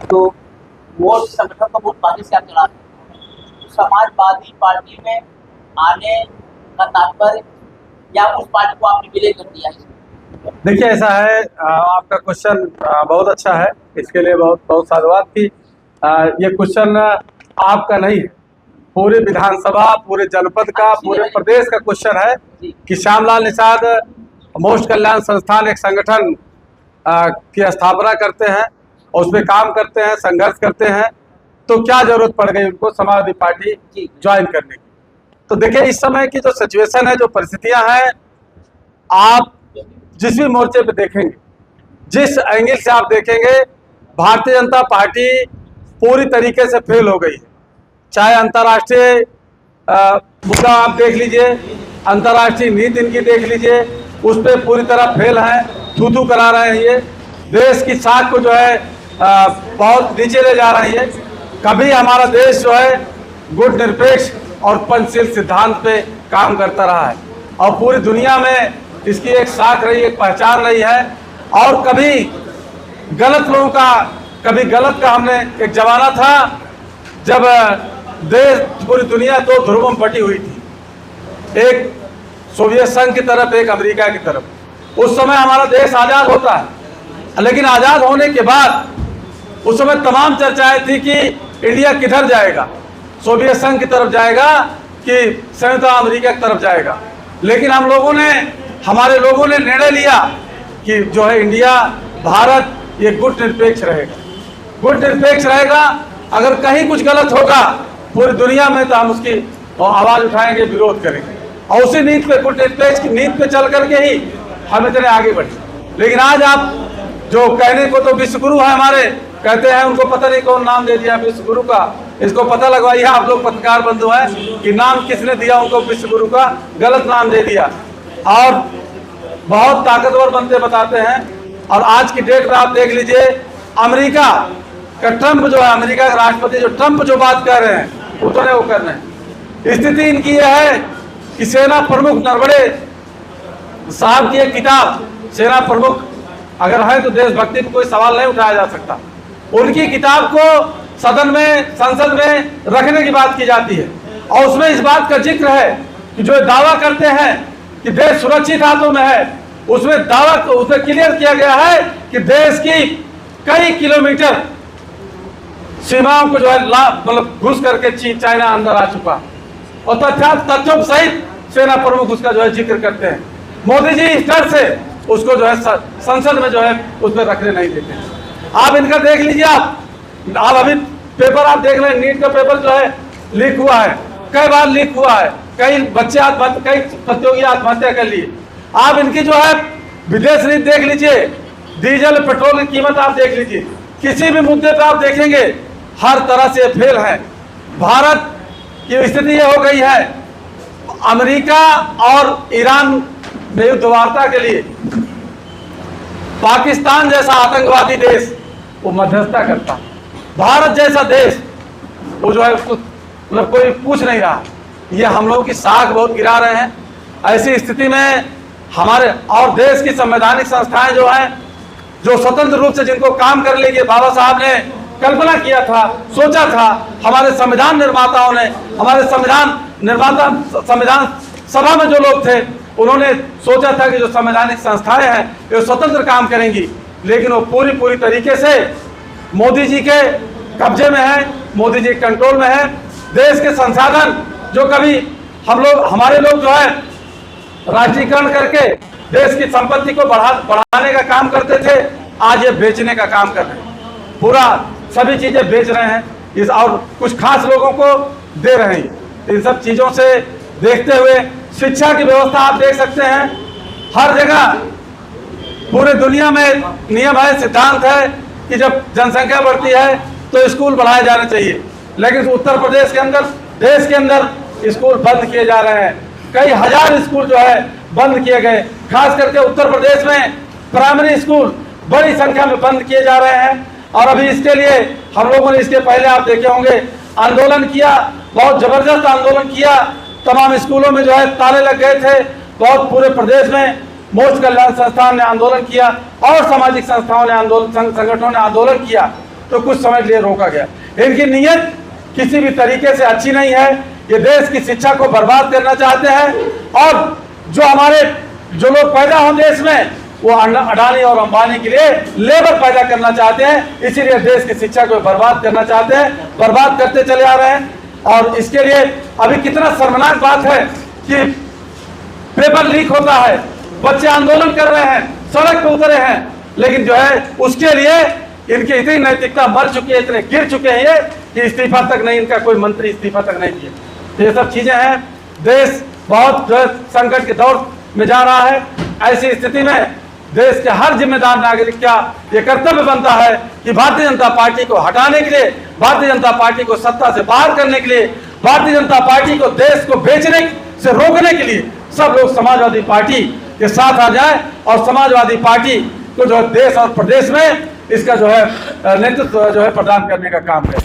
तो वो संगठन का वोट पाने से आप चला तो समाजवादी पार्टी में आने का तात्पर्य या उस पार्टी को आपने विलय कर दिया है? देखिए ऐसा है, आपका क्वेश्चन बहुत अच्छा है, इसके लिए बहुत बहुत साधुवाद की। ये क्वेश्चन आपका नहीं है, पूरे विधानसभा, पूरे जनपद का, पूरे प्रदेश का क्वेश्चन है कि श्यामलाल निषाद मोक्ष कल्याण संस्थान एक संगठन की स्थापना करते हैं और उसमें काम करते हैं, संघर्ष करते हैं, तो क्या जरूरत पड़ गई उनको समाजवादी पार्टी ज्वाइन करने की। तो देखिए इस समय की जो सिचुएशन है, जो परिस्थितियां हैं, आप जिस भी मोर्चे पे देखेंगे, जिस एंगल से आप देखेंगे, भारतीय जनता पार्टी पूरी तरीके से फेल हो गई है। चाहे अंतर्राष्ट्रीय मुद्दा आप देख लीजिए, अंतर्राष्ट्रीय नीति इनकी देख लीजिए, उस पर पूरी तरह फेल है, थू करा रहे हैं। ये देश की साख को जो है बहुत नीचे ले जा रही है। कभी हमारा देश जो है गुट निरपेक्ष और पंचशील सिद्धांत पे काम करता रहा है और पूरी दुनिया में इसकी एक साख रही, एक पहचान रही है। और कभी गलत लोगों का, कभी गलत का, हमने एक जमाना था जब देश, पूरी दुनिया दो ध्रुवों में बटी हुई थी, एक सोवियत संघ की तरफ, एक अमेरिका की तरफ। उस समय हमारा देश आज़ाद होता है, लेकिन आज़ाद होने के बाद उस समय तमाम चर्चाएं थी कि इंडिया किधर जाएगा, सोवियत संघ की तरफ जाएगा कि संयुक्त अमेरिका की तरफ जाएगा। लेकिन हमारे लोगों ने निर्णय लिया कि जो है इंडिया, भारत, ये गुट निरपेक्ष रहेगा, गुट निरपेक्ष रहेगा। अगर कहीं कुछ गलत होगा पूरी दुनिया में तो हम उसकी आवाज़ उठाएंगे, विरोध करेंगे, और उसी नीति पे, गुट निरपेक्ष की नीति पे चल करके ही हम इतने आगे बढ़े। लेकिन आज आप जो कहने को तो विश्वगुरु है हमारे, कहते हैं उनको पता नहीं कौन नाम दे दिया विश्वगुरु का, इसको पता लगवाइए आप लोग पत्रकार बंधु हैं कि नाम किसने दिया उनको, विश्वगुरु का गलत नाम दे दिया और बहुत ताकतवर बनते बताते हैं। और आज की डेट में आप देख लीजिए, अमेरिका का ट्रंप जो है, अमेरिका का राष्ट्रपति जो ट्रंप जो बात कर रहे हैं उतने वो कर रहे हैं। स्थिति इनकी यह है कि सेना प्रमुख नरवणे साहब की एक किताब, सेना प्रमुख अगर है तो देशभक्ति पर कोई सवाल नहीं उठाया जा सकता, उनकी किताब को सदन में, संसद में रखने की बात की जाती है और उसमें इस बात का जिक्र है कि जो दावा करते हैं कि देश सुरक्षित हाथों में है, उसमें दावा उसमें क्लियर किया गया है कि देश की कई किलोमीटर सीमाओं को जो है मतलब घुस करके चाइना अंदर आ चुका और तथ्यों सहित सेना प्रमुख उसका जो है जिक्र करते हैं। मोदी जी इस डर से उसको जो है संसद में जो है उसमें रखने नहीं देते। आप इनका देख लीजिए, आप अभी पेपर आप देख लें, नीट का पेपर जो है लीक हुआ है, कई बार लीक हुआ है, कई बच्चे कई प्रतियोगी आत्महत्या कर लिए। आप इनकी जो है विदेश नीति देख लीजिए, डीजल पेट्रोल की कीमत आप देख लीजिए, किसी भी मुद्दे पर आप देखेंगे हर तरह से फेल है। भारत की स्थिति ये हो गई है, अमेरिका और ईरान में युद्ध वार्ता के लिए पाकिस्तान जैसा आतंकवादी देश वो मध्यस्थता करता, भारत जैसा देश वो जो है उसको मतलब कोई पूछ नहीं रहा। ये हम लोगों की साख बहुत गिरा रहे हैं। ऐसी स्थिति में हमारे और देश की संवैधानिक संस्थाएं जो हैं, जो स्वतंत्र रूप से जिनको काम कर लेंगे, बाबा साहब ने कल्पना किया था, सोचा था, हमारे संविधान निर्माताओं ने, हमारे संविधान सभा में जो लोग थे उन्होंने सोचा था कि जो संवैधानिक संस्थाएं हैं वो स्वतंत्र काम करेंगी, लेकिन वो पूरी तरीके से मोदी जी के कब्जे में है, मोदी जी के कंट्रोल में है। देश के संसाधन जो कभी हमारे लोग जो है राष्ट्रीयकरण करके देश की संपत्ति को बढ़ाने का काम करते थे, आज ये बेचने का काम कर रहे हैं, पूरा सभी चीजें बेच रहे हैं इस और कुछ खास लोगों को दे रहे हैं। इन सब चीजों से देखते हुए शिक्षा की व्यवस्था आप देख सकते हैं, हर जगह पूरे दुनिया में नियम है, सिद्धांत है कि जब जनसंख्या बढ़ती है तो स्कूल बढ़ाए जाने चाहिए, लेकिन उत्तर प्रदेश के अंदर, देश के अंदर स्कूल बंद किए जा रहे हैं। कई हजार स्कूल जो है बंद किए गए, खास करके उत्तर प्रदेश में प्राइमरी स्कूल बड़ी संख्या में बंद किए जा रहे हैं। और अभी इसके लिए हम लोगों ने, इसके पहले आप देखे होंगे, आंदोलन किया, बहुत जबरदस्त आंदोलन किया, तमाम स्कूलों में जो है ताले लग गए थे, बहुत पूरे प्रदेश में मोक्ष कल्याण संस्थान ने आंदोलन किया और सामाजिक संस्थाओं ने आंदोलन, संगठनों ने आंदोलन किया। तो कुछ समय के लिए रोका गया। इनकी नीयत किसी भी तरीके से अच्छी नहीं है। ये देश की शिक्षा को बर्बाद करना चाहते हैं और जो हमारे जो लोग पैदा हों देश में वो अडानी और अंबानी के लिए लेबर पैदा करना चाहते हैं, इसीलिए देश की शिक्षा को बर्बाद करना चाहते हैं, बर्बाद करते चले आ रहे हैं। और इसके लिए अभी कितना शर्मनाक बात है कि पेपर लीक होता है, बच्चे आंदोलन कर रहे हैं, सड़क पर उतरे हैं, लेकिन जो है उसके लिए इनकी इतनी नैतिकता मर चुकी है, इतने गिर चुके हैं ये कि इस्तीफा तक नहीं, इनका कोई मंत्री इस्तीफा तक नहीं दिए। तो ये सब चीजें हैं। देश बहुत जो है संकट के दौर में जा रहा है। ऐसी स्थिति में देश के हर जिम्मेदार नागरिक का ये कर्तव्य बनता है कि भारतीय जनता पार्टी को हटाने के लिए, भारतीय जनता पार्टी को सत्ता से बाहर करने के लिए, भारतीय जनता पार्टी को देश को बेचने से रोकने के लिए सब लोग समाजवादी पार्टी के साथ आ जाएं और समाजवादी पार्टी को जो है देश और प्रदेश में इसका जो है नेतृत्व जो है प्रदान करने का काम करें।